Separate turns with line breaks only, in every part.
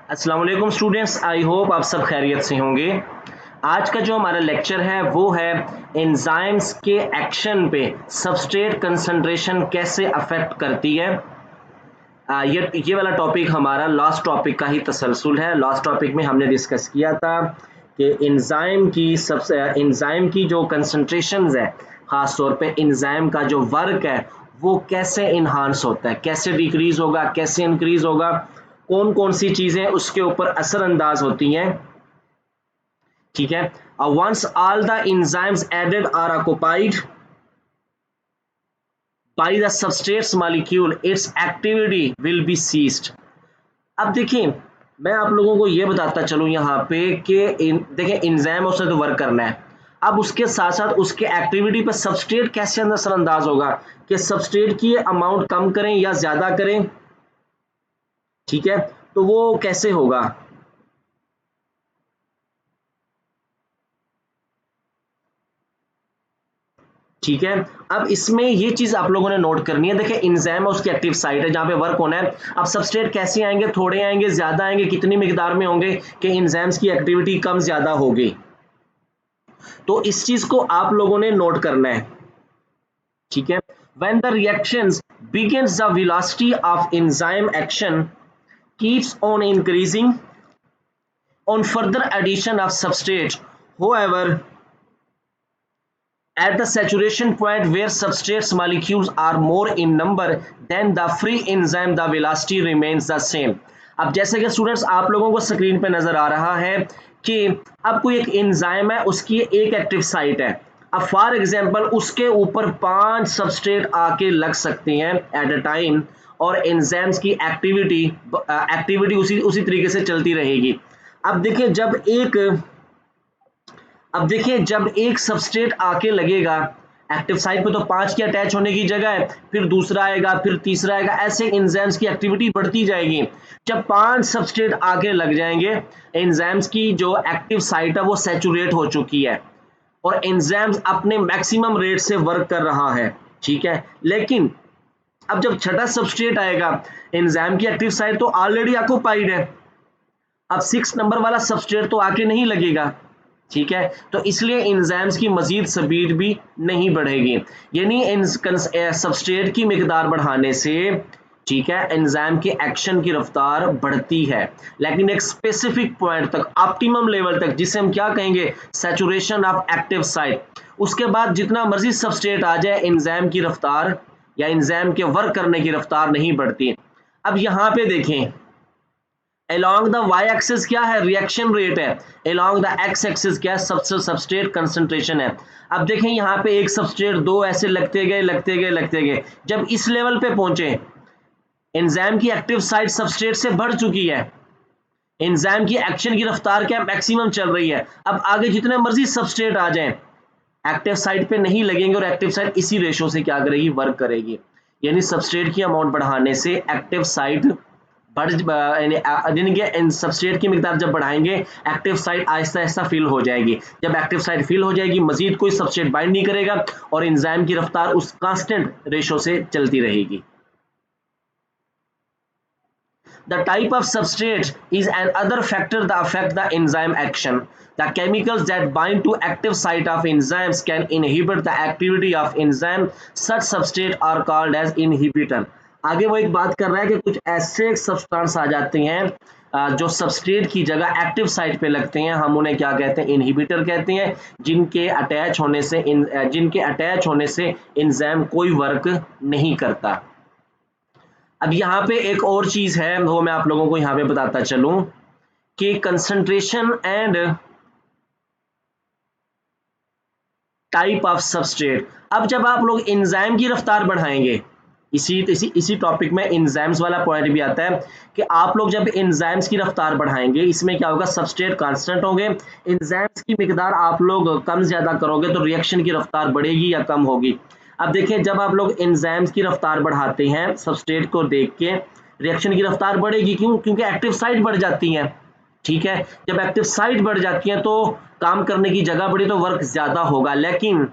अस्सलाम वालेकुम students, I hope आप सब खैरियत से होंगे। आज का जो हमारा लेक्चर है वो है एंजाइम्स के एक्शन पे सबस्ट्रेट कंसंट्रेशन कैसे अफेक्ट करती है। ये वाला टॉपिक हमारा लास्ट टॉपिक का ही तसलसल है। लास्ट टॉपिक में हमने डिस्कस किया था कि एंजाइम की जो कंसंट्रेशंस है, ख़ास तौर पे एंजाइम का जो वर्क है वो कैसे इन्हांस होता है, कैसे डिक्रीज होगा, कैसे इंक्रीज होगा, कौन कौन सी चीजें उसके ऊपर असरअंदाज होती हैं। ठीक है, once all the enzymes added are occupied by the substrates molecule its activity will be ceased. अब देखिए, मैं आप लोगों को ये बताता चलूं यहाँ पे कि देखिए एंजाइम उसने तो वर्क करना है। अब उसके साथ साथ उसके एक्टिविटी पर सबस्ट्रेट कैसे असरअंदाज होगा कि सबस्ट्रेट की अमाउंट कम करें या ज्यादा करें। ठीक है, तो वो कैसे होगा। ठीक है, अब इसमें ये चीज आप लोगों ने नोट करनी है। देखिए एंजाइम है, उसकी एक्टिव साइट है जहां पे वर्क होना है। अब सबस्ट्रेट कैसे आएंगे, थोड़े आएंगे, ज्यादा आएंगे, कितनी मिकदार में होंगे कि एंजाइम्स की एक्टिविटी कम ज्यादा होगी। तो इस चीज को आप लोगों ने नोट करना है। ठीक है, when the reactions begins the velocity of enzyme action keeps on increasing on further addition of substrate. However, at the saturation point where substrates molecules are more in number than the free enzyme, the velocity remains the same. अब जैसे कि students आप लोगों को screen पे नजर आ रहा है कि अब कोई एक एंजाइम है, उसकी एक एक्टिव साइट है। अब फॉर एग्जांपल उसके ऊपर 5 सबस्ट्रेट आके लग सकते हैं एट अ टाइम, और एंजाइम्स की एक्टिविटी उसी उसी तरीके से चलती रहेगी। अब देखिए जब एक सबस्ट्रेट आके लगेगा एक्टिव साइट पे, तो 5 की अटैच होने की जगह है, फिर दूसरा आएगा, फिर तीसरा आएगा, ऐसे एंजाइम्स की एक्टिविटी बढ़ती जाएगी। जब 5 सबस्ट्रेट आके लग जाएंगे, एंजाइम्स की जो एक्टिव साइट है वो सैचुरेट हो चुकी है और एंजाइम्स अपने मैक्सिमम रेट से वर्क कर रहा है। ठीक है, लेकिन अब जब छठा सबस्ट्रेट आएगा, एंजाइम की एक्टिव साइट तो ऑलरेडी ऑक्युपाइड है, अब 6 नंबर वाला सबस्ट्रेट तो आके नहीं लगेगा। ठीक है, तो इसलिए एंजाइम्स की मजीद स्पीड भी नहीं बढ़ेगी, यानी सबस्ट्रेट की मिकदार बढ़ाने से, ठीक है, एंजाइम के एक्शन की रफ्तार बढ़ती है, लेकिन एक स्पेसिफिक पॉइंट तक, ऑप्टिमम लेवल तक, जिसे हम क्या कहेंगे, सैचुरेशन ऑफ एक्टिव साइट। उसके बाद जितना मर्जी सबस्ट्रेट आ जाए, एंजाइम की रफ्तार या एंजाइम के वर्क करने की रफ्तार नहीं बढ़ती। अब यहां पे देखें, along the y axis क्या है, रिएक्शन रेट है, along the x axis क्या है, सबस्ट्रेट कंसंट्रेशन है। अब देखें यहाँ पे एक सबस्ट्रेट, दो ऐसे लगते गए, जब इस लेवल पे पहुंचे, एंजाइम की एक्टिव साइट सबस्ट्रेट से बढ़ चुकी है, एंजाइम की एक्शन की रफ्तार क्या मैक्सिमम चल रही है। अब आगे जितने मर्जी सबस्ट्रेट आ जाएं, एक्टिव साइट पे नहीं लगेंगे और एक्टिव साइट इसी रेशो से क्या करेगी, वर्क करेगी। यानी सबस्ट्रेट की अमाउंट बढ़ाने से एक्टिव साइट यानी सबस्ट्रेट की मिकदार जब बढ़ाएंगे, active site Aahista Aahista fill हो जाएगी। जब एक्टिव साइट फिल हो जाएगी, मजीद कोई सबस्ट्रेट बाइंड नहीं करेगा और एंजाइम की रफ्तार उस कांस्टेंट रेशो से चलती रहेगी। The type of substrate is another factor that affect the enzyme action. The chemicals that bind to active site of enzymes can inhibit the activity of enzyme. Such substrate are called as inhibitor. आगे वो एक बात कर रहा है कि कुछ ऐसे सब्सटेंस आ जाते हैं जो सबस्ट्रेट की जगह एक्टिव साइट पे लगते हैं, हम उन्हें क्या कहते हैं, इनहिबिटर कहते हैं, जिनके अटैच होने से एंजाइम कोई वर्क नहीं करता। अब यहाँ पे एक और चीज है, वो मैं आप लोगों को यहाँ पे बताता चलूं कि concentration and type of substrate. अब जब आप लोग एंजाइम की रफ्तार बढ़ाएंगे, इसी टॉपिक में एंजाइम्स वाला पॉइंट भी आता है कि आप लोग जब एंजाइम्स की रफ्तार बढ़ाएंगे, इसमें क्या होगा, सबस्ट्रेट कांस्टेंट होंगे, एंजाइम्स की मिकदार आप लोग कम ज्यादा करोगे तो रिएक्शन की रफ्तार बढ़ेगी या कम होगी। अब देखिए, जब आप लोग एंजाइम्स की रफ्तार बढ़ाते हैं सबस्ट्रेट को देख के, रिएक्शन की रफ्तार बढ़ेगी, क्यों, क्योंकि एक्टिव साइट बढ़ जाती है। ठीक है, जब एक्टिव साइट बढ़ जाती है तो काम करने की जगह बढ़ी तो वर्क ज्यादा होगा। लेकिन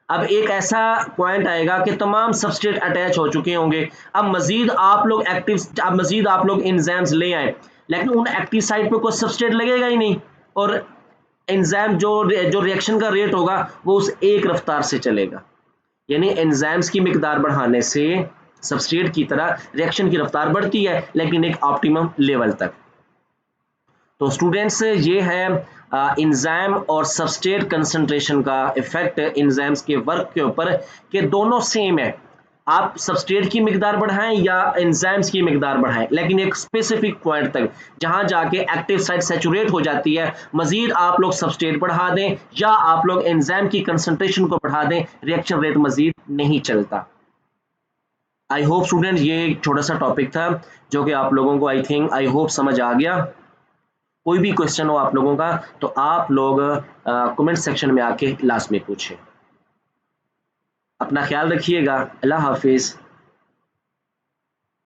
अब एक ऐसा पॉइंट आएगा कि तमाम सबस्ट्रेट अटैच हो चुके होंगे, अब मजीद आप लोग एंजाइम्स ले आए, लेकिन उन एक्टिव साइट पे कोई सबस्ट्रेट लगेगा ही नहीं, और एंजाइम जो रिएक्शन का रेट होगा वो उस एक रफ्तार से चलेगा। यानी एंजाइम्स की मिकदार बढ़ाने से सबस्ट्रेट की तरह रिएक्शन की रफ्तार बढ़ती है, लेकिन एक ऑप्टिमम लेवल तक। तो स्टूडेंट्स ये है एंजाइम और सबस्ट्रेट कंसंट्रेशन का इफेक्ट एंजाइम्स के वर्क के ऊपर, कि दोनों सेम है, आप सबस्ट्रेट की मिकदार बढ़ाएं या एंजाइम्स की मिकदार बढ़ाएं, लेकिन एक स्पेसिफिक पॉइंट तक जहां जाके एक्टिव साइट सैचुरेट हो जाती है, मजीद आप लोग सबस्ट्रेट बढ़ा दें या आप लोग एंजाइम की कंसंट्रेशन को बढ़ा दें, रिएक्शन रेट मजीद नहीं चलता। आई होप स्टूडेंट ये एक छोटा सा टॉपिक था जो कि आप लोगों को आई होप समझ आ गया। कोई भी क्वेश्चन हो आप लोगों का तो आप लोग कमेंट सेक्शन में आके लास्ट में पूछें। अपना ख्याल रखिएगा। अल्लाह हाफिज।